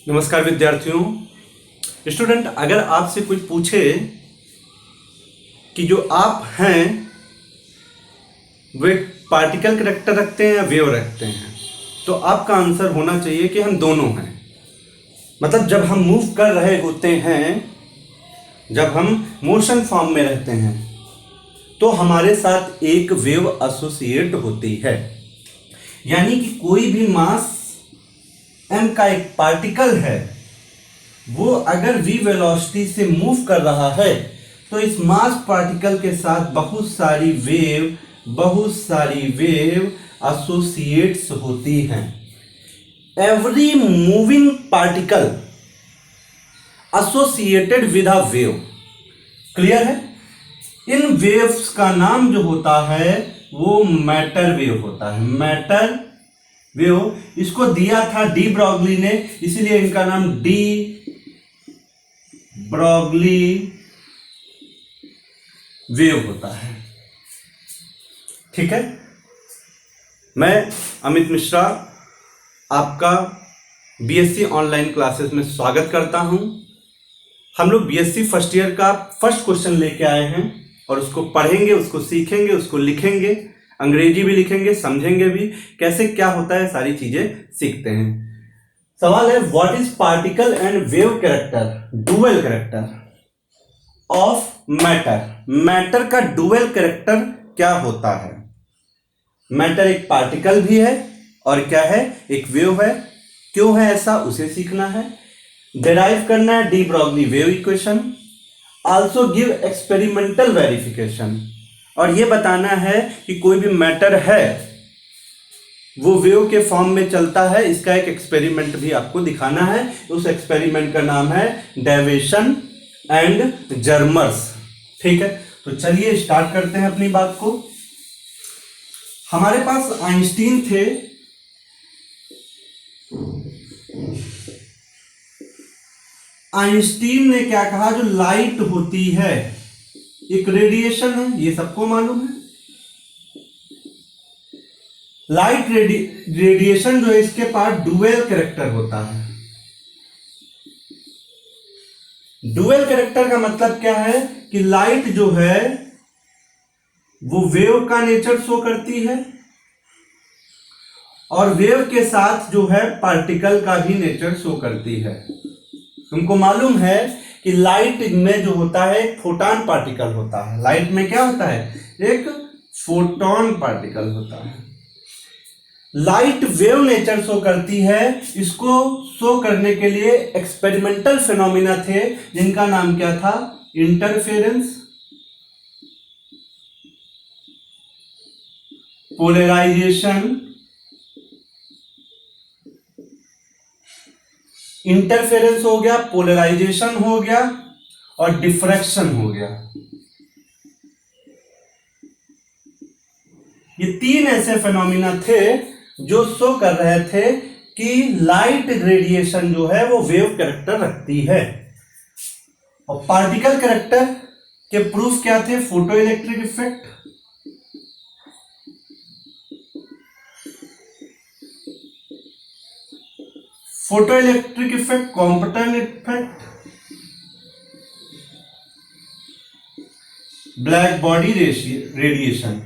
नमस्कार विद्यार्थियों। स्टूडेंट, अगर आपसे कोई पूछे कि जो आप हैं वे पार्टिकल कैरेक्टर रखते हैं या वेव रखते हैं, तो आपका आंसर होना चाहिए कि हम दोनों हैं। मतलब जब हम मूव कर रहे होते हैं, जब हम मोशन फॉर्म में रहते हैं, तो हमारे साथ एक वेव एसोसिएट होती है। यानी कि कोई भी मास m का एक पार्टिकल है, वो अगर v वेलोसिटी से मूव कर रहा है, तो इस मास पार्टिकल के साथ बहुत सारी वेव एसोसिएट्स होती हैं। Every moving particle associated with a wave. Clear है? इन वेव्स का नाम जो होता है वो मैटर वेव होता है। मैटर वेव, इसको दिया था डी ब्रॉगली ने, इसीलिए इनका नाम डी ब्रॉगली वेव होता है। ठीक है, मैं अमित मिश्रा आपका बीएससी ऑनलाइन क्लासेस में स्वागत करता हूं। हम लोग बीएससी फर्स्ट ईयर का फर्स्ट क्वेश्चन लेके आए हैं और उसको पढ़ेंगे, उसको सीखेंगे, उसको लिखेंगे, अंग्रेजी भी लिखेंगे, समझेंगे भी, कैसे क्या होता है, सारी चीजें सीखते हैं। सवाल है, what is particle and wave character, dual character of matter. Matter का डुअल कैरेक्टर क्या होता है? मैटर एक पार्टिकल भी है और क्या है, एक वेव है। क्यों है ऐसा, उसे सीखना है, डिराइव करना है D Broglie wave equation, also give experimental verification, और यह बताना है कि कोई भी मैटर है वो वेव के फॉर्म में चलता है। इसका एक एक्सपेरिमेंट भी आपको दिखाना है। उस एक्सपेरिमेंट का नाम है डेविसन एंड जर्मर्स। ठीक है, तो चलिए स्टार्ट करते हैं अपनी बात को। हमारे पास आइंस्टीन थे। आइंस्टीन ने क्या कहा, जो लाइट होती है एक रेडिएशन है, ये सबको मालूम है। लाइट रेडिएशन जो है, इसके पास डुअल कैरेक्टर होता है। डुअल कैरेक्टर का मतलब क्या है कि लाइट जो है वो वेव का नेचर शो करती है और वेव के साथ जो है पार्टिकल का भी नेचर शो करती है। तुमको मालूम है कि लाइट में जो होता है एक फोटॉन पार्टिकल होता है। लाइट में क्या होता है, एक फोटॉन पार्टिकल होता है। लाइट वेव नेचर शो करती है। इसको शो करने के लिए एक्सपेरिमेंटल फिनोमिना थे, जिनका नाम क्या था, इंटरफेरेंस, पोलराइजेशन, इंटरफेरेंस हो गया, पोलराइजेशन हो गया और डिफ्रैक्शन हो गया। ये तीन ऐसे फिनोमिना थे जो शो कर रहे थे कि लाइट रेडिएशन जो है वो वेव कैरेक्टर रखती है। और पार्टिकल कैरेक्टर के प्रूफ क्या थे, photo electric effect, photo electric effect, Compton effect, black body radiation.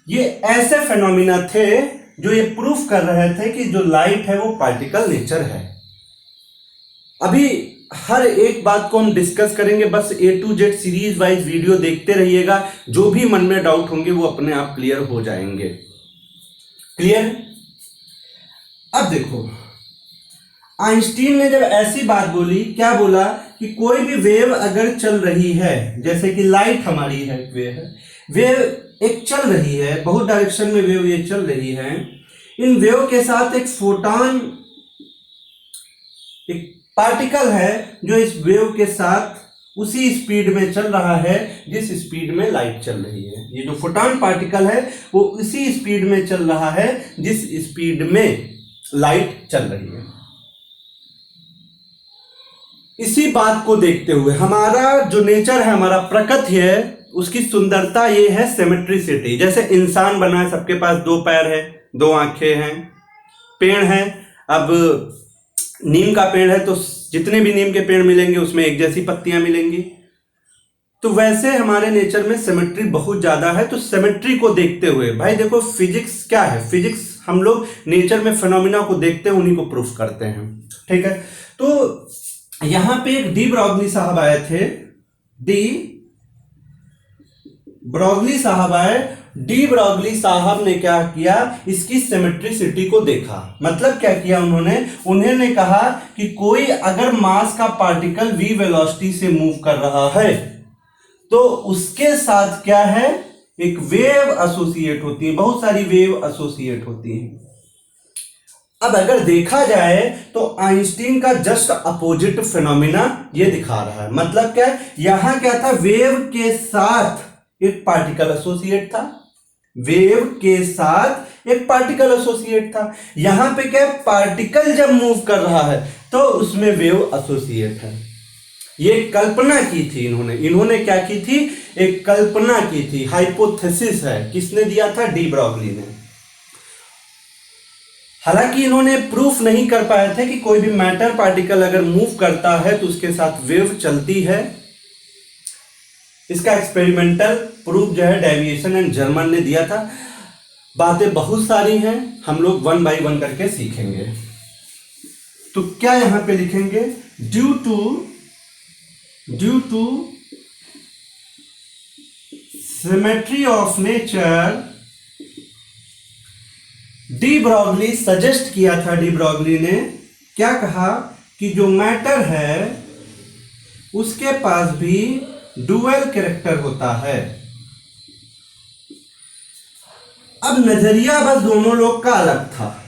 ये ऐसे फेनोमिना थे जो ये प्रूफ कर रहे थे कि जो लाइट है वो पार्टिकल नेचर है। अभी हर एक बात को हम डिस्कस करेंगे, बस A to Z series wise video देखते रहिएगा। जो भी मन में डाउट होंगे वो अपने आप क्लियर हो जाएंगे। क्लियर? अब देखो, आइंस्टीन ने जब ऐसी बात बोली, क्या बोला कि कोई भी वेव अगर चल रही है, जैसे कि लाइट हमारी है, वेव एक चल रही है, बहुत डायरेक्शन में वेव ये चल रही है। इन वेव के साथ एक फोटॉन, एक पार्टिकल है जो इस वेव के साथ उसी स्पीड में चल रहा है जिस स्पीड में लाइट चल रही है। ये जो फोटॉन पार्टिकल है वो उसी स्पीड में चल रहा है जिस स्पीड में लाइट चल रही है। इसी बात को देखते हुए हमारा जो नेचर है, हमारा प्रकृति है, उसकी सुंदरता ये है सिमेट्रिसिटी। जैसे इंसान बना है, सबके पास दो पैर है, दो आंखें हैं, पेड़ है। अब नीम का पेड़ है तो जितने भी नीम के पेड़ मिलेंगे उसमें एक जैसी पत्तियां मिलेंगी। तो वैसे हमारे नेचर में सिमेट्री बहुत ज्यादा है। तो सिमेट्री को देखते हुए भाई देखो, फिजिक्स क्या है, फिजिक्स हम लोग नेचर में फिनोमिना को देखते हैं, उन्हीं को प्रूफ करते हैं। ठीक है, तो यहां पे एक डी ब्रॉगली साहब आए थे। डी ब्रॉगली साहब आए। डी ब्रॉगली साहब ने क्या किया, इसकी सिमेट्रिसिटी को देखा। मतलब क्या किया उन्होंने कहा कि कोई अगर मास का पार्टिकल v वेलोसिटी से मूव कर रहा है तो उसके साथ क्या है, एक वेव एसोसिएट होती है, बहुत सारी वेव एसोसिएट होती हैं। अब अगर देखा जाए तो आइंस्टीन का जस्ट अपोजिट फिनोमिना ये दिखा रहा है। मतलब क्या है, यहां क्या था, वेव के साथ एक पार्टिकल एसोसिएट था, वेव के साथ एक पार्टिकल एसोसिएट था। यहां पे क्या, पार्टिकल जब मूव कर रहा है तो उसमें वेव एसोसिएट है। ये कल्पना की थी इन्होंने क्या की थी, एक कल्पना की थी, हाइपोथेसिस है। किसने दिया था, डी ब्रॉगली ने। हालांकि इन्होंने प्रूफ नहीं कर पाए थे कि कोई भी मैटर पार्टिकल अगर मूव करता है तो उसके साथ वेव चलती है। इसका एक्सपेरिमेंटल प्रूफ जो है डेविएशन एंड जर्मन ने दिया था। बातें बहुत सारी हैं, हम लोग वन बाय वन करके सीखेंगे। तो क्या यहां पे लिखेंगे, due to symmetry of nature, de Broglie suggest किया था। डी ब्रॉगली ने क्या कहा कि जो मैटर है उसके पास भी डुअल कैरेक्टर होता है। अब नजरिया बस दोनों लोग का अलग था।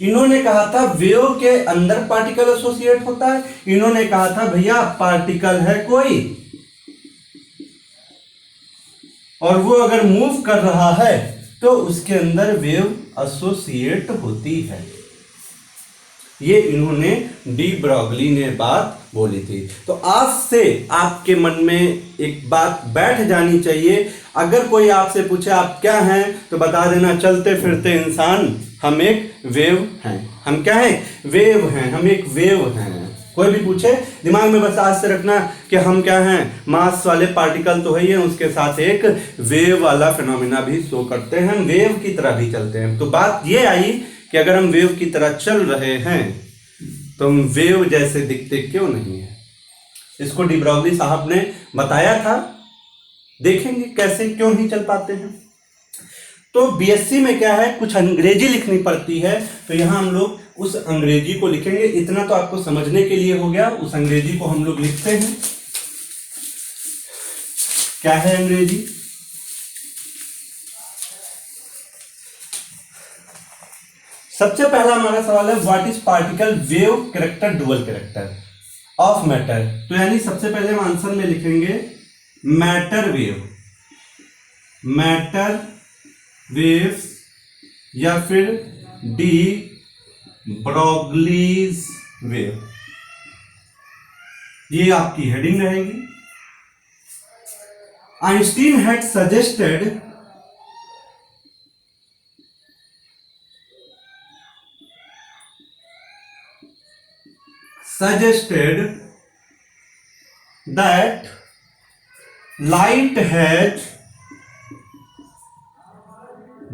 इन्होंने कहा था वेव के अंदर पार्टिकल एसोसिएट होता है, इन्होंने कहा था भैया पार्टिकल है कोई और वो अगर मूव कर रहा है तो उसके अंदर वेव एसोसिएट होती है। ये इन्होंने डी ब्रॉगली ने बात बोली थी। तो आज से आपके मन में एक बात बैठ जानी चाहिए। अगर कोई आपसे पूछे आप क्या हैं तो बता देना, चलते फिरते इंसान, हम एक वेव हैं। हम क्या हैं, वेव हैं, हम एक वेव हैं। कोई भी पूछे दिमाग में बस आज से रखना कि हम क्या हैं, मास वाले पार्टिकल तो है ही, उसके साथ एक वेव वाला फिनोमिना भी शो करते हैं, हम वेव की तरह भी चलते हैं। तो बात ये आई कि अगर हम वेव की तरह चल रहे हैं तो हम वेव जैसे दिखते क्यों नहीं है। इसको डी ब्रॉगली साहब ने बताया था, देखेंगे कैसे क्यों नहीं चल पाते हैं। तो बीएससी में क्या है, कुछ अंग्रेजी लिखनी पड़ती है, तो यहां हम लोग उस अंग्रेजी को लिखेंगे। इतना तो आपको समझने के लिए हो गया, उस अंग्रेजी को हम लोग लिखते हैं। क्या है अंग्रेजी, सबसे पहला हमारा सवाल है what is particle wave character dual character of matter. तो यानी सबसे पहले हम आंसर में लिखेंगे मैटर वेव, मैटर वेव्स या फिर डी ब्रॉगलीज वेव, ये आपकी हेडिंग रहेगी। Einstein had suggested that light has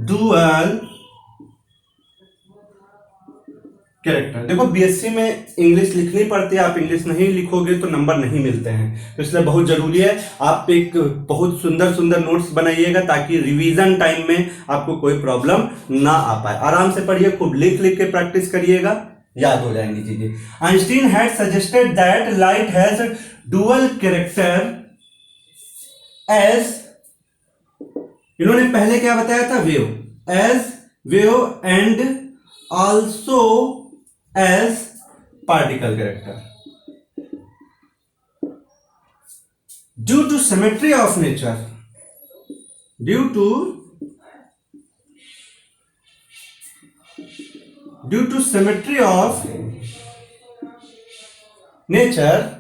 dual character. देखो बीएससी में इंग्लिश लिखनी पड़ती है, आप इंग्लिश नहीं लिखोगे तो नंबर नहीं मिलते हैं, तो इसलिए बहुत जरूरी है आप एक बहुत सुंदर सुंदर नोट्स बनाइएगा ताकि रिवीजन टाइम में आपको कोई प्रॉब्लम ना आ पाए। आराम से पढ़िए, खूब लिख लिख के प्रैक्टिस करिएगा, याद हो जाएंगी चीजें। Einstein had suggested that light has dual character as, इन्होंने पहले क्या बताया था, wave, as wave and also as particle character due to symmetry of nature, due to symmetry of nature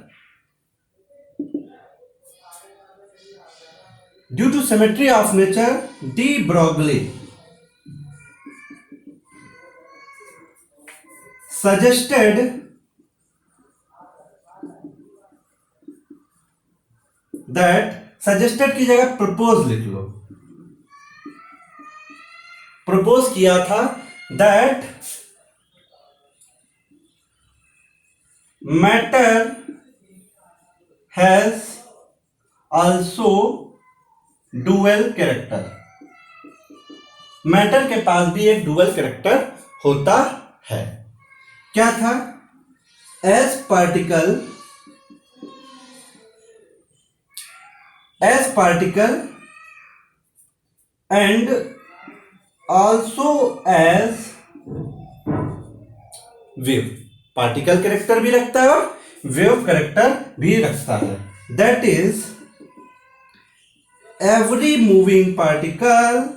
due to symmetry of nature, de Broglie suggested that, suggested की जगह propose लिख लो, propose किया था that matter has also dual character, matter के पास भी एक dual character होता है। क्या था? As particle and also as wave, particle character भी रखता है और वेव कैरेक्टर भी रखता है। That is every moving particle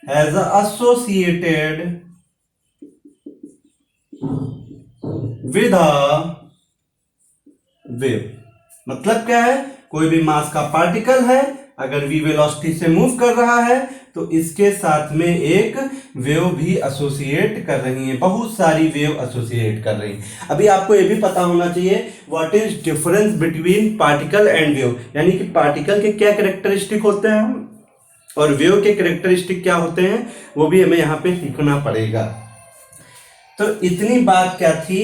has associated with a wave। मतलब क्या है? कोई भी मास का पार्टिकल है, अगर v वेलोसिटी से मूव कर रहा है तो इसके साथ में एक वेव भी एसोसिएट कर रही है, बहुत सारी वेव एसोसिएट कर रही है। अभी आपको यह भी पता होना चाहिए what is difference between particle and wave, यानी कि पार्टिकल के क्या कैरेक्टरिस्टिक होते हैं और वेव के कैरेक्टरिस्टिक क्या होते हैं, वो भी हमें यहां पे सीखना पड़ेगा। तो इतनी बात क्या थी,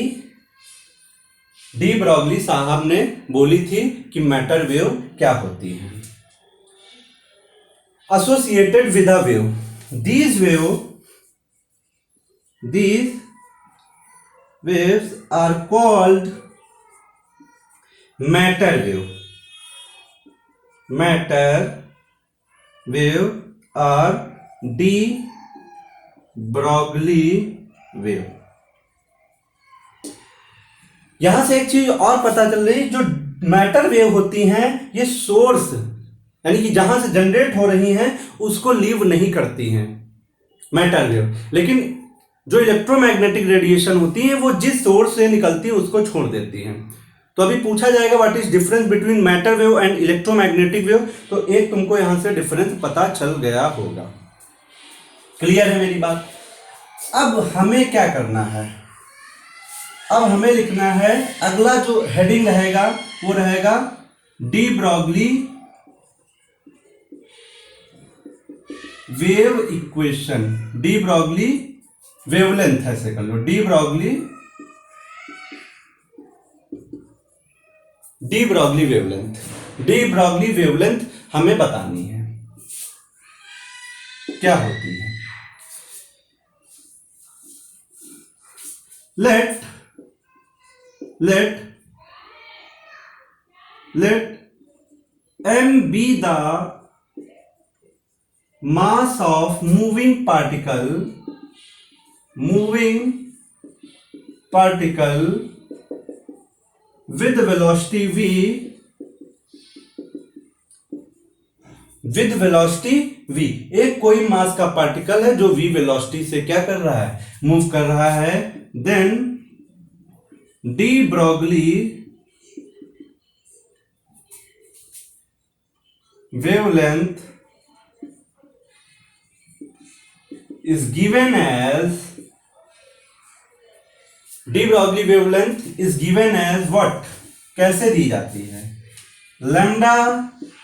डी ब्रॉगली साहब ने बोली थी कि मैटर वेव क्या होती है। Associated with a wave, these waves are called matter wave. Matter wave और डी ब्रॉगली वेव। यहां से एक चीज और पता चल रही, जो मैटर वेव होती हैं ये सोर्स यानी कि जहां से जनरेट हो रही हैं उसको लीव नहीं करती हैं मैटर वेव, लेकिन जो इलेक्ट्रोमैग्नेटिक रेडिएशन होती है वो जिस सोर्स से निकलती है उसको छोड़ देती हैं। तो अभी पूछा जाएगा what is difference between matter wave and electromagnetic wave, तो एक तुमको यहां से डिफरेंस पता चल गया होगा। क्लियर है मेरी बात? अब हमें क्या करना है? अब हमें लिखना है, अगला जो हेडिंग रहेगा वो रहेगा de Broglie wave equation, de Broglie wavelength, ऐसे कर लो, de Broglie wavelength. De Broglie wavelength हमें बतानी है क्या होती है। let m be the mass of moving particle with velocity v। एक कोई मास का पार्टिकल है जो v वेलोसिटी से क्या कर रहा है, मूव कर रहा है। Then de Broglie wavelength is given as, de Broglie wavelength is given as what, कैसे दी जाती है, lambda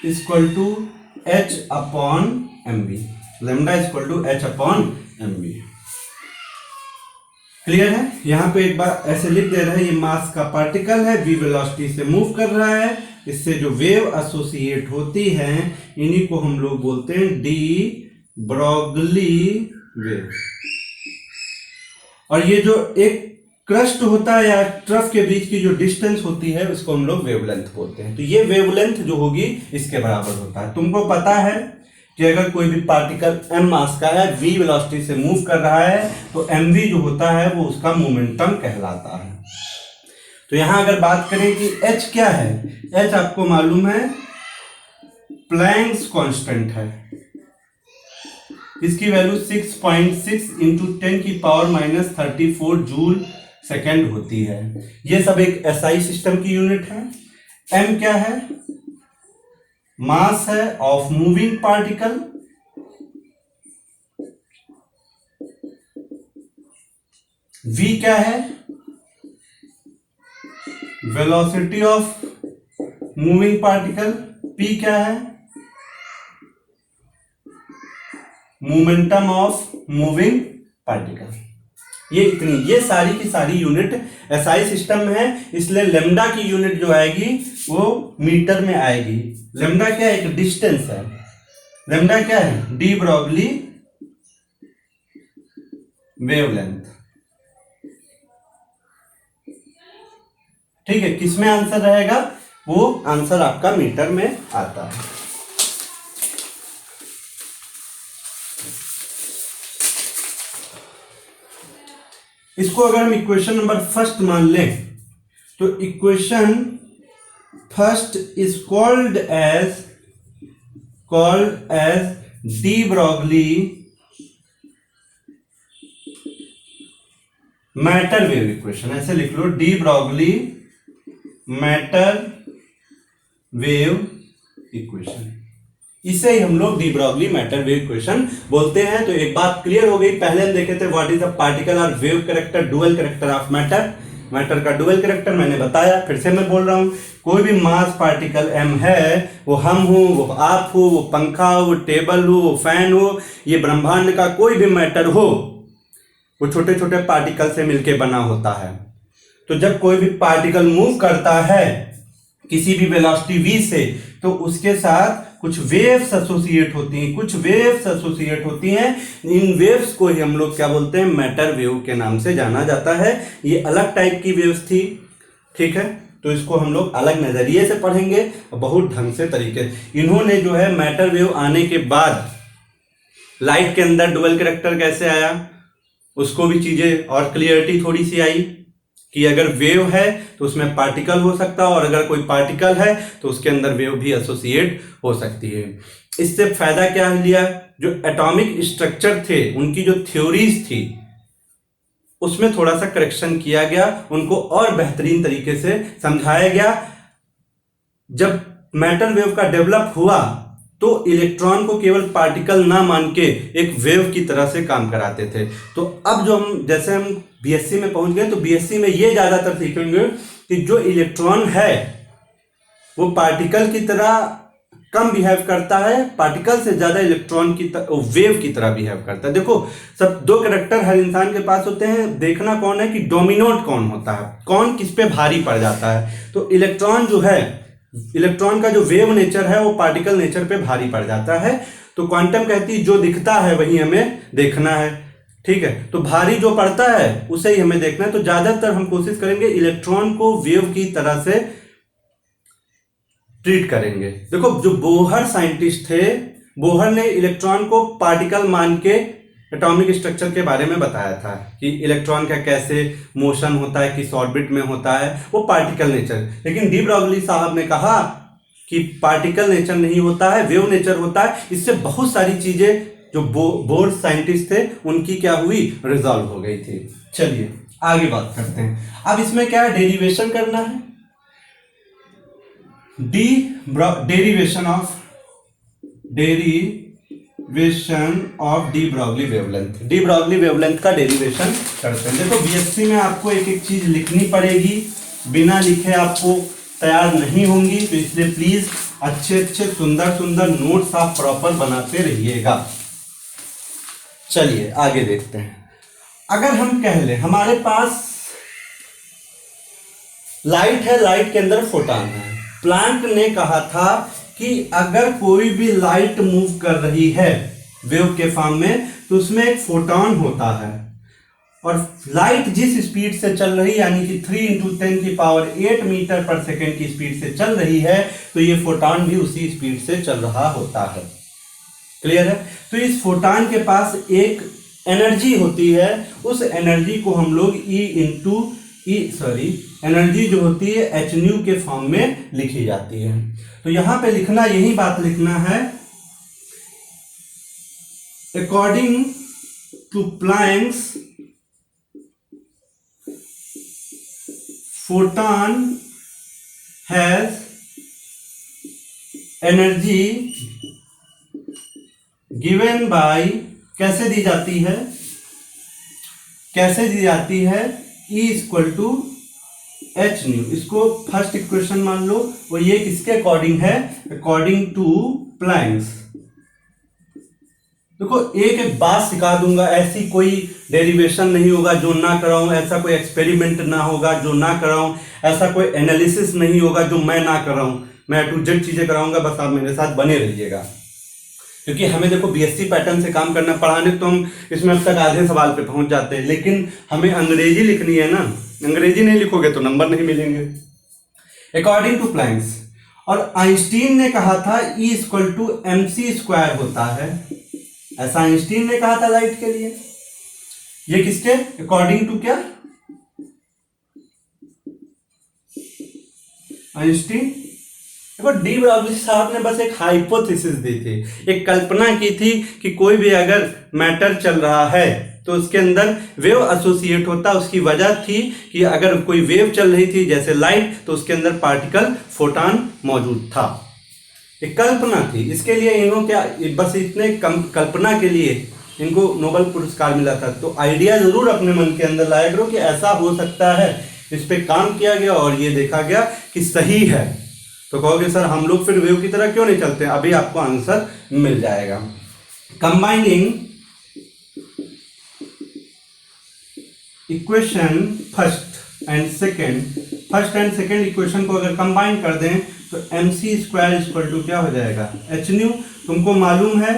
equal to h upon mv, lambda equal to h upon mv। Clear है? यहां पे एक बार ऐसे लिख दे रहे हैं, ये मास का पार्टिकल है, v वेलोसिटी से मूव कर रहा है, इससे जो वेव एसोसिएट होती है इन्हीं को हम लोग बोलते हैं डी ब्रॉगली वेव। और ये जो एक क्रस्ट होता है या ट्रफ के बीच की जो डिस्टेंस होती है उसको हम लोग वेवलेंथ बोलते हैं। तो ये वेवलेंथ जो होगी इसके बराबर होता है। तुमको पता है कि अगर कोई भी पार्टिकल m मास का है, v वेलोसिटी से मूव कर रहा है, तो mv जो होता है वो उसका मोमेंटम कहलाता है। तो यहां अगर बात करें कि h क्या है, h आपको मालूम है प्लैंक्स कांस्टेंट है, इसकी वैल्यू 6.6 × 10⁻³ जूल सेकेंड होती है। ये सब एक एसआई सिस्टम की यूनिट है। एम क्या है? मास है ऑफ मूविंग पार्टिकल। वी क्या है? Velocity of moving particle. P क्या है? Momentum of moving particle. ये सारी की सारी यूनिट एसआई सिस्टम में है, इसलिए लेमडा की यूनिट जो आएगी वो मीटर में आएगी। लेमडा क्या है? एक डिस्टेंस है। लेमडा क्या है? D Broglie wavelength. ठीक है, किसमें आंसर रहेगा? वो आंसर आपका मीटर में आता है। इसको अगर हम इक्वेशन नंबर फर्स्ट मान लें तो equation first is called as de Broglie matter wave equation. ऐसे लिख लो, de Broglie matter wave equation. इसे ही हम लोग de Broglie matter wave equation बोलते हैं। तो एक बात क्लियर हो गई। पहले हम देखे थे व्हाट इज द पार्टिकल और wave character, dual character of matter. Matter का डुअल कैरेक्टर मैंने बताया, फिर से मैं बोल रहा हूं। कोई भी मास पार्टिकल एम है, वो हम हो, वो आप हो, वो पंखा हो, वो टेबल हो, वो फैन हो, ये ब्रह्मांड का कोई भी मैटर हो, वो छोटे छोटे पार्टिकल से मिलकर बना होता है। तो जब कोई भी पार्टिकल मूव करता है किसी भी वेलोसिटी v से, तो उसके साथ कुछ वेव्स एसोसिएट होती हैं। इन वेव्स को ही हम लोग क्या बोलते हैं? मैटर वेव के नाम से जाना जाता है। ये अलग टाइप की वेव्स थी, ठीक है, तो इसको हम लोग अलग नजरिए से पढ़ेंगे, बहुत ढंग से तरीके। इन्होंने जो है मैटर वेव आने के बाद लाइट के अंदर डुअल कैरेक्टर कैसे आया, उसको भी चीजें और क्लियरिटी थोड़ी सी आई कि अगर वेव है तो उसमें पार्टिकल हो सकता है, और अगर कोई पार्टिकल है तो उसके अंदर वेव भी एसोसिएट हो सकती है। इससे फायदा क्या लिया? जो एटॉमिक स्ट्रक्चर थे, उनकी जो थ्योरीज थी, उसमें थोड़ा सा करेक्शन किया गया, उनको और बेहतरीन तरीके से समझाया गया। जब मैटर वेव का डेवलप हुआ तो इलेक्ट्रॉन को केवल पार्टिकल ना मान के एक वेव की तरह से काम कराते थे। तो अब जो हम बीएससी में पहुंच गए, तो बीएससी में ये ज्यादातर सीखेंगे कि जो इलेक्ट्रॉन है वो पार्टिकल की तरह कम बिहेव करता है, पार्टिकल से ज्यादा इलेक्ट्रॉन की वेव की तरह बिहेव करता है। देखो, सब दो कैरेक्टर हर इंसान के पास होते हैं। देखना कौन है कि डोमिनेंट कौन होता है, कौन किस पे भारी पड़ जाता है। तो इलेक्ट्रॉन जो है, इलेक्ट्रॉन का जो वेव नेचर है वो पार्टिकल नेचर पे भारी पड़ जाता है। तो क्वांटम कहती है जो दिखता है वही हमें देखना है, ठीक है, तो भारी जो पड़ता है उसे ही हमें देखना है। तो ज्यादातर हम कोशिश करेंगे इलेक्ट्रॉन को वेव की तरह से ट्रीट करेंगे। देखो, जो बोहर साइंटिस्ट थे, बोहर ने इलेक्ट्रॉन को पार्टिकल मान के एटॉमिक स्ट्रक्चर के बारे में बताया था कि इलेक्ट्रॉन का कैसे मोशन होता है, किस ऑर्बिट में होता है, वो पार्टिकल नेचर। लेकिन डी ब्रॉगली साहब ने कहा कि पार्टिकल नेचर नहीं होता है, वेव नेचर होता है। इससे बहुत सारी चीजें जो बोर साइंटिस्ट थे उनकी क्या हुई, रिजॉल्व हो गई थी। चलिए आगे बात करते हैं। अब इसमें क्या है, डेरिवेशन करना है। Derivation of D Broglie wavelength. De Broglie wavelength का डेरिवेशन करते हैं। देखो, बीएससी में आपको एक एक चीज लिखनी पड़ेगी, बिना लिखे आपको तैयार नहीं होंगी, तो इसलिए प्लीज अच्छे अच्छे सुंदर सुंदर नोट्स आप प्रॉपर बनाते रहिएगा। चलिए आगे देखते हैं। अगर हम कह लें हमारे पास लाइट है, लाइट के अंदर फोटॉन है। प्लैंक ने कहा था कि अगर कोई भी लाइट मूव कर रही है वेव के फॉर्म में, तो उसमें एक फोटॉन होता है, और लाइट जिस स्पीड से चल रही, यानी कि 3 × 10⁸ मीटर पर सेकेंड की स्पीड से चल रही है, तो ये फोटॉन भी उसी स्पीड से चल रहा होता है। क्लियर है? तो इस फोटॉन के पास एक एनर्जी होती है, उस एनर्जी को हम लोग एनर्जी जो होती है hν के फॉर्म में लिखी जाती है। तो यहां पे लिखना, यही बात लिखना है, according to Planck's photon has energy given by, कैसे दी जाती है, कैसे दी जाती है, E equal to H nu. इसको फर्स्ट इक्वेशन मान लो, और ये किसके अकॉर्डिंग है, अकॉर्डिंग टू प्लैंक्स। देखो एक बात सिखा दूंगा, ऐसी कोई डेरिवेशन नहीं होगा जो ना कराऊं, ऐसा कोई एक्सपेरिमेंट ना होगा जो ना कराऊं, ऐसा कोई एनालिसिस नहीं होगा जो मैं ना कराऊं। मैं A to Z चीजें कराऊंगा, बस आप मेरे साथ बने रहिएगा। क्योंकि हमें देखो बीएससी पैटर्न से काम करना, पढ़ाने तो हम इसमें अब तक आधे सवाल पे पहुंच जाते हैं, लेकिन हमें अंग्रेजी लिखनी है ना, अंग्रेजी नहीं लिखोगे तो नंबर नहीं मिलेंगे। अकॉर्डिंग टू प्लैंक्स, और आइंस्टीन ने कहा था E equal to MC square होता है, ऐसा आइंस्टीन ने कहा था लाइट के लिए। ये किसके अकॉर्डिंग टू, क्या आइंस्टीन। देखो डी ब्रॉगली साहब ने बस एक हाइपोथेसिस दी थी, एक कल्पना की थी कि कोई भी अगर मैटर चल रहा है तो उसके अंदर वेव एसोसिएट होता। उसकी वजह थी कि अगर कोई वेव चल रही थी जैसे लाइट, तो उसके अंदर पार्टिकल फोटॉन मौजूद था। एक कल्पना थी, इसके लिए इन्हों क्या, बस इतने कल्पना के लिए इनको नोबेल पुरस्कार मिला था। तो आइडिया जरूर अपने मन के अंदर लाया करो कि ऐसा हो सकता है। इस पे काम किया गया और ये देखा गया कि सही है। तो कहोगे सर हम लोग फिर वेव की तरह क्यों नहीं चलते, अभी आपको आंसर मिल जाएगा। Combining equation first and second equation को अगर कंबाइन कर दें तो MC स्क्वायर इक्वल टू क्या हो जाएगा, एच न्यू। तुमको मालूम है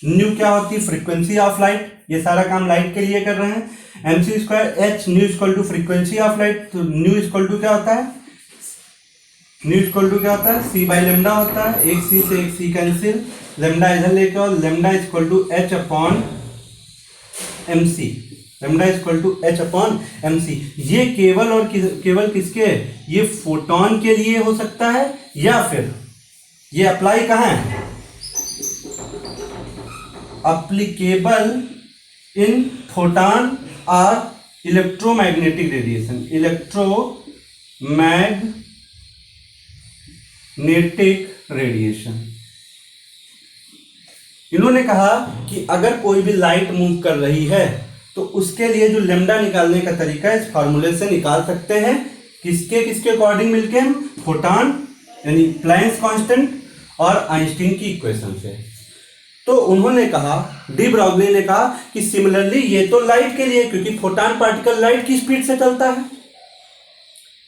न्यू क्या होती है, फ्रीक्वेंसी ऑफ लाइट। ये सारा काम लाइट के लिए कर रहे हैं। MC square H nu equal to frequency of light. तो न्यू इक्वल टू क्या होता है, न्यू इक्वल टू क्या होता है, C बाई लेमडा होता है। एक C से एक C कैंसिल, लेमडा इधर लेके और lambda equal to H upon MC। Lambda equal to H upon MC। ये केवल और केवल किसके, ये फोटॉन के लिए हो सकता है, या फिर ये अप्लाई कहाँ है, अप्लीकेबल इन फोटॉन और इलेक्ट्रोमैग्नेटिक रेडिएशन, इलेक्ट्रोमैग्नेटिक रेडिएशन। इन्होंने कहा कि अगर कोई भी लाइट मूव कर रही है तो उसके लिए जो लेमडा निकालने का तरीका है, इस फॉर्मूले से निकाल सकते हैं। किसके किसके अकॉर्डिंग मिलके, हम फोटॉन यानी प्लैंक्स कांस्टेंट और आइंस्टीन की इक्वेशन से। तो उन्होंने कहा, डी ब्रॉगली ने कहा कि सिमिलरली ये तो लाइट के लिए, क्योंकि फोटॉन पार्टिकल लाइट की स्पीड से चलता है,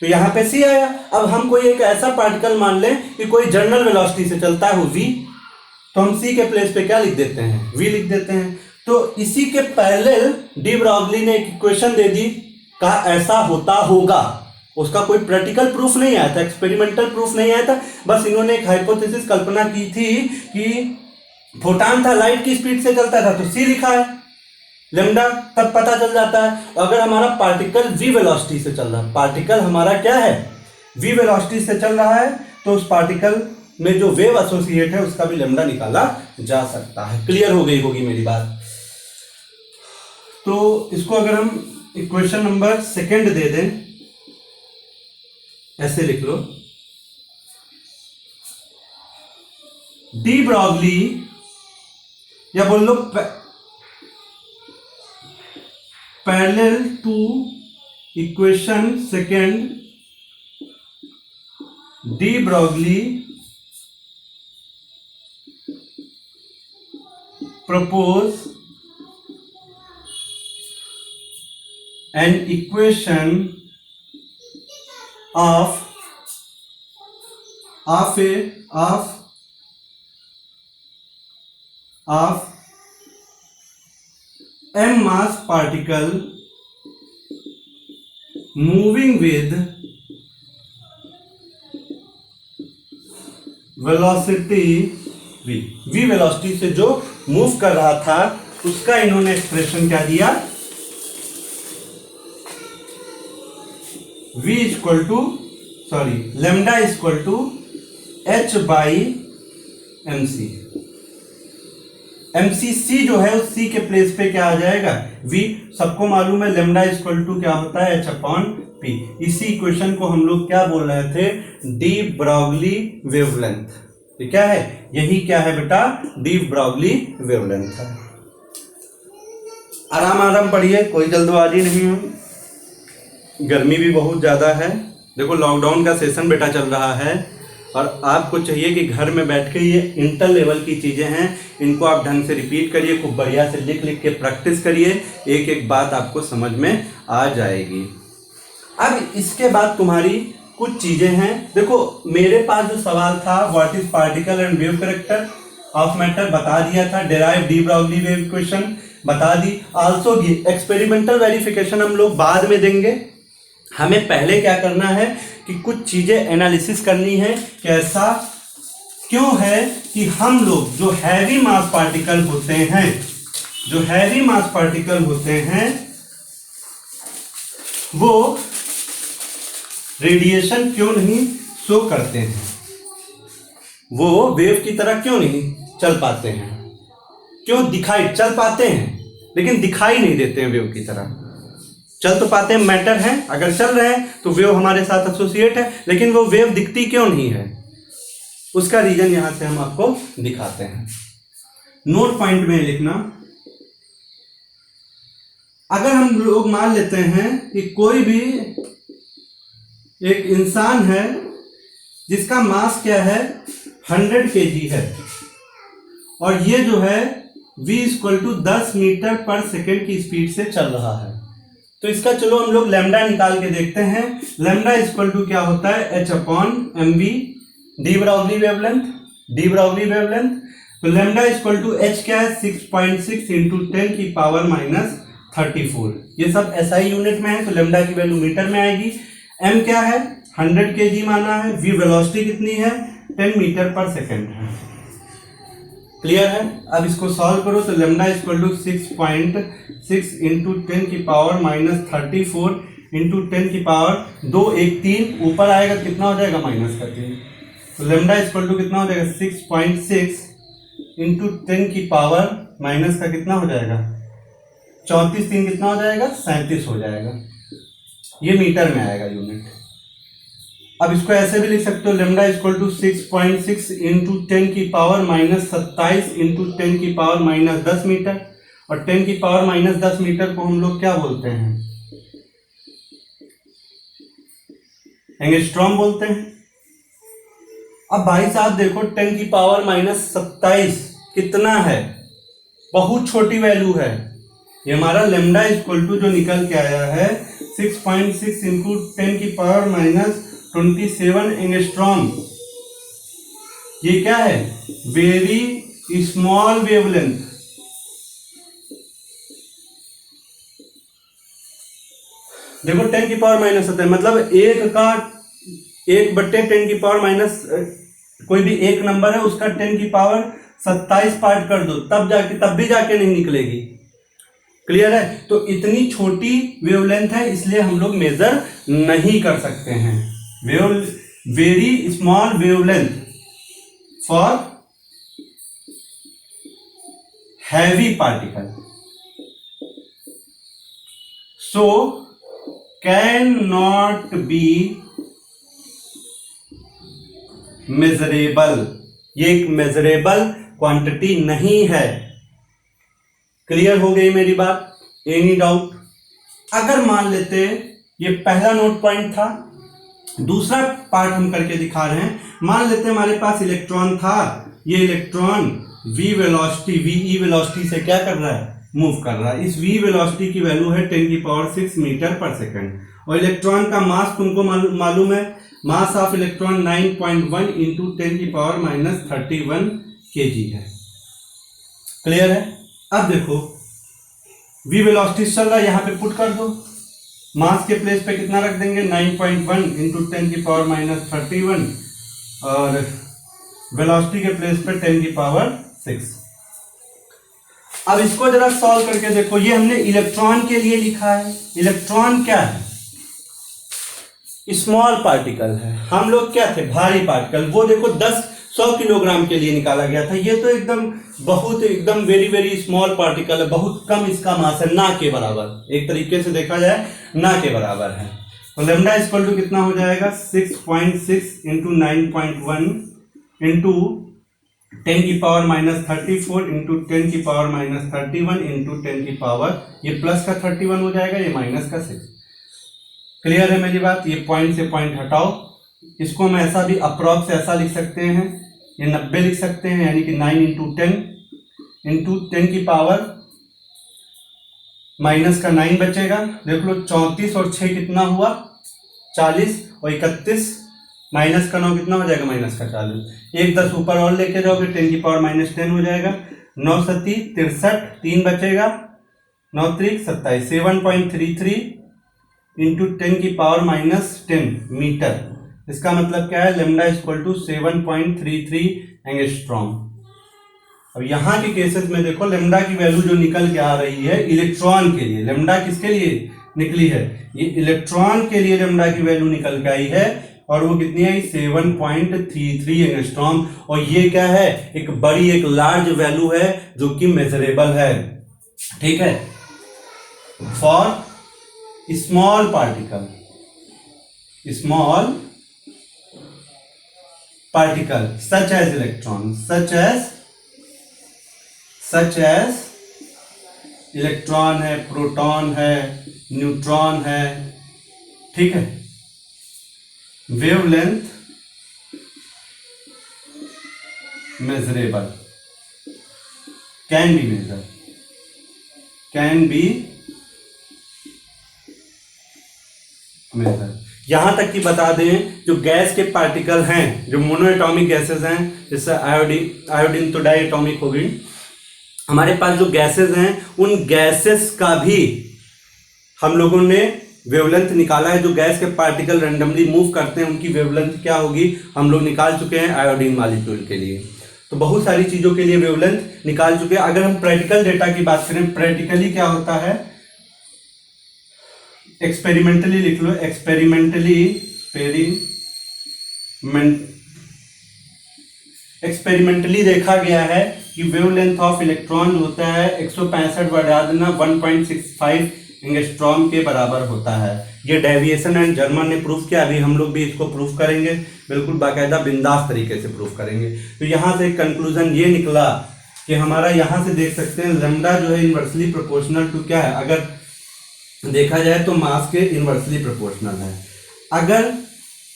तो यहां पे C आया। अब हम कोई एक ऐसा पार्टिकल मान लें कि कोई जर्नल वेलोसिटी से चलता है, वो V, तो हम C के प्लेस पे क्या लिख देते हैं, V लिख देते हैं। तो इसी के पैरेलल डी ब्रॉगली ने एक इक्वेशन दे दी, कहा ऐसा होता होगा। उसका कोई प्रैक्टिकल प्रूफ नहीं आया था, एक्सपेरिमेंटल प्रूफ नहीं आया था, बस इन्होंने एक हाइपोथेसिस कल्पना की थी कि फोटॉन था, लाइट की स्पीड से चलता था, तो C लिखा है, लेमडा तब पता चल जाता है। अगर हमारा पार्टिकल V वेलोसिटी से चल रहा है, पार्टिकल हमारा क्या है, V वेलोसिटी से चल रहा है, तो उस पार्टिकल में जो वेव एसोसिएट है उसका भी लेमडा निकाला जा सकता है। क्लियर हो गई होगी मेरी बात। तो इसको अगर हम इक्वेशन नंबर सेकंड दे दें, ऐसे लिख लो, डी ब्रॉगली, या बोल लो parallel to equation second, de Broglie propose an equation of m mass particle moving with velocity v velocity से जो मूव कर रहा था उसका इन्होंने एक्सप्रेशन क्या दिया, v equal to lambda equal to H by MC। mcc जो है उस c के प्लेस पे क्या आ जाएगा, v। सबको मालूम है लेमडा इक्वल टू क्या होता है, h अपॉन p। इसी इक्वेशन को हम लोग क्या बोल रहे थे, डी ब्रॉगली वेवलेंथ। ये क्या है, यही क्या है बेटा, डी ब्रॉगली वेवलेंथ है। आराम आराम पढ़िए, कोई जल्दबाजी नहीं है, गर्मी भी बहुत ज़्यादा है। देखो लॉकडाउन का सेशन बेटा चल रहा है और आपको चाहिए कि घर में बैठ के ये इंटर लेवल की चीज़ें हैं, इनको आप ढंग से रिपीट करिए, खूब बढ़िया से लिख लिख के प्रैक्टिस करिए, एक एक बात आपको समझ में आ जाएगी। अब इसके बाद तुम्हारी कुछ चीज़ें हैं। देखो मेरे पास जो सवाल था, what is particle and wave character of matter, बता दिया था। Derive D Broglie wave equation बता दी। आल्सो एक्सपेरिमेंटल वेरिफिकेशन हम लोग बाद में देंगे। हमें पहले क्या करना है कि कुछ चीज़ें एनालिसिस करनी है कि ऐसा क्यों है कि हम लोग जो हैवी मास पार्टिकल होते हैं, जो हैवी मास पार्टिकल होते हैं वो रेडिएशन क्यों नहीं शो करते हैं, वो वेव की तरह क्यों नहीं चल पाते हैं, क्यों दिखाई चल पाते हैं लेकिन दिखाई नहीं देते हैं वेव की तरह। चल तो पाते हैं, मैटर है, अगर चल रहे हैं तो वेव हमारे साथ एसोसिएट है, लेकिन वो वेव दिखती क्यों नहीं है, उसका रीजन यहां से हम आपको दिखाते हैं। नोट पॉइंट में लिखना, अगर हम लोग मान लेते हैं कि कोई भी एक इंसान है जिसका मास क्या है 100 kg है और ये जो है v = 10 मीटर पर सेकेंड की स्पीड से चल रहा है, तो इसका चलो हम लोग लैम्डा निकाल के देखते हैं। लैम्डा इक्वल टू क्या होता है, h upon mv, D Broglie wavelength, de Broglie wavelength. तो लैम्डा इक्वल टू h क्या है, 6.6 इंटू 10 की पावर -34। ये सब SI यूनिट में है तो लैम्डा की वैल्यू मीटर में आएगी। m क्या है, 100 kg माना है। v वेलोसिटी कितनी है, 10 मीटर पर सेकेंड है। क्लियर है। अब इसको सॉल्व करो तो लैम्डा इक्वल टू 6.6 इंटू 10 की पावर -34 इंटू 10 की पावर 2 1 3, ऊपर आएगा कितना हो जाएगा, -3। तो लैम्डा इक्वल टू कितना हो जाएगा, 6.6 इंटू 10 की पावर माइनस का कितना हो जाएगा, 34 3 कितना हो जाएगा, 37 हो जाएगा। ये मीटर में आएगा यूनिट। अब इसको ऐसे भी लिख सकते हो, लैम्डा इक्वल टू 6.6 इंटू 10 की पावर -27 इंटू 10 की पावर -10 मीटर, और 10 की पावर -10 मीटर को हम लोग क्या बोलते हैं, एंगस्ट्रॉम बोलते हैं। अब भाई साहब देखो 10 की पावर -27 कितना है, बहुत छोटी वैल्यू है। ये हमारा लैम्डा इक्वल टू जो निकल के आया है 6.6 इंटू 10 की पावर -27 एंगस्ट्रॉम। ये क्या है, वेरी स्मॉल वेवलेंथ। देखो 10 की पावर माइनस होता है, मतलब 1/10 की पावर माइनस, कोई भी एक नंबर है उसका 10 की पावर 27 पार्ट कर दो, तब भी जाके नहीं निकलेगी। क्लियर है। तो इतनी छोटी वेवलेंथ है, इसलिए हम लोग मेजर नहीं कर सकते हैं। Very small wavelength for heavy particle, so can not be measurable. ये एक मेजरेबल क्वांटिटी नहीं है। क्लियर हो गई मेरी बात, एनी डाउट? अगर मान लेते, ये पहला नोट पॉइंट था, दूसरा पार्ट हम करके दिखा रहे हैं। मान लेते हमारे पास इलेक्ट्रॉन था, ये इलेक्ट्रॉन v वेलोसिटी से क्या कर रहा है, मूव कर रहा है। इस v वेलोसिटी की वैल्यू है 10 की पावर 6 मीटर पर सेकेंड, और इलेक्ट्रॉन का मास तुमको मालूम है, मास ऑफ इलेक्ट्रॉन 9.1 इंटू 10 की पावर -31 kg है। क्लियर है। अब देखो v वेलोसिटी चल रहा है, यहां पे पुट कर दो, मास के प्लेस पे कितना रख देंगे, 9.1 इंटू 10 की पावर -31, और वेलोसिटी के प्लेस पे 10 की पावर 6। अब इसको जरा सॉल्व करके देखो, ये हमने इलेक्ट्रॉन के लिए लिखा है। इलेक्ट्रॉन क्या है, स्मॉल पार्टिकल है, हम लोग क्या थे, भारी पार्टिकल। वो देखो 100 किलोग्राम के लिए निकाला गया था। ये तो एकदम वेरी वेरी स्मॉल पार्टिकल है, बहुत कम इसका मास है, ना के बराबर, एक तरीके से देखा जाए ना के बराबर है। तो लेमडा इक्वल टू कितना हो जाएगा 6.6 इंटू 9.1 इंटू 10 की पावर -34 इंटू 10 की पावर -31 इंटू 10 की पावर, ये प्लस का 31 हो जाएगा, ये माइनस का 6। क्लियर है मेरी बात? ये पॉइंट से पॉइंट हटाओ, इसको हम ऐसा भी अप्रॉक्स ऐसा लिख सकते हैं, ये 90 लिख सकते हैं, यानी कि 9 इंटू 10 की पावर माइनस का 9 बचेगा। देख लो 34 और 6 कितना हुआ 40 और 31 माइनस का 9 कितना हो जाएगा माइनस का 40। एक 10 ऊपर और लेके जाओगे 10 की पावर -10 हो जाएगा। 9 सती 63, 3 बचेगा, 9 त्रिक 27, 7.33 इंटू 10 की पावर -10 मीटर। इसका मतलब क्या है, लेमडा इक्वल टू 7.33 एंगस्ट्रॉम। अब यहाँ के केसेस में देखो लेमडा की वैल्यू जो निकल के आ रही है इलेक्ट्रॉन के लिए, लेमडा किसके लिए निकली है, ये इलेक्ट्रॉन के लिए लेमडा की वैल्यू निकल के आई है, और वो कितनी आई 7.33 एंगस्ट्रॉम। और ये क्या है, एक बड़ी एक लार्ज वैल्यू है जो कि मेजरेबल है। ठीक है, for small particle such as electron, such as electron है, प्रोटॉन है, न्यूट्रॉन है। ठीक है, wavelength measurable, can be measure. यहां तक कि बता दें जो गैस के पार्टिकल हैं, जो मोनोएटॉमिक गैसेस हैं, जैसे आयोडीन तो डाई एटॉमिक होगी, हमारे पास जो गैसेस हैं उन गैसेस का भी हम लोगों ने वेवलेंथ निकाला है। जो गैस के पार्टिकल रैंडमली मूव करते हैं उनकी वेवलेंथ क्या होगी हम लोग निकाल चुके हैं आयोडीन मॉलिक्यूल के लिए। तो बहुत सारी चीजों के लिए वेवलेंथ निकाल चुके हैं। अगर हम प्रैक्टिकल डेटा की बात करें, प्रैक्टिकली क्या होता है, एक्सपेरिमेंटली लिख लो, एक्सपेरिमेंटली देखा गया है कि वेवलेंथ ऑफ इलेक्ट्रॉन होता है 165 बढ़ा देना 1.65 एंगस्ट्रॉम के बराबर होता है। ये डेविएशन एंड जर्मन ने प्रूफ किया, अभी हम लोग भी इसको प्रूफ करेंगे, बिल्कुल बाकायदा बिंदास तरीके से प्रूफ करेंगे। तो यहाँ से कंक्लूजन ये निकला कि हमारा यहाँ से देख सकते हैं लेमडा जो है इनवर्सली प्रोपोर्शनल टू क्या है, अगर देखा जाए तो मास के इनवर्सली प्रोपोर्शनल है। अगर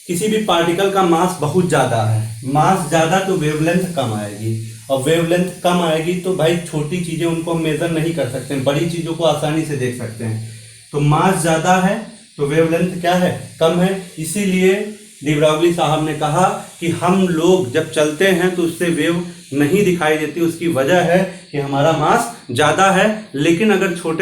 किसी भी पार्टिकल का मास बहुत ज्यादा है, मास ज्यादा तो वेवलेंथ कम आएगी, और वेवलेंथ कम आएगी तो भाई छोटी चीजें उनको हम मेजर नहीं कर सकते हैं, बड़ी चीजों को आसानी से देख सकते हैं। तो मास ज्यादा है तो वेवलेंथ क्या है, कम है। इसीलिए डी ब्रॉगली साहब ने कहा कि हम लोग जब चलते हैं तो उससे वेव नहीं दिखाई देती, उसकी वजह है कि हमारा मास ज्यादा है। लेकिन अगर छोटे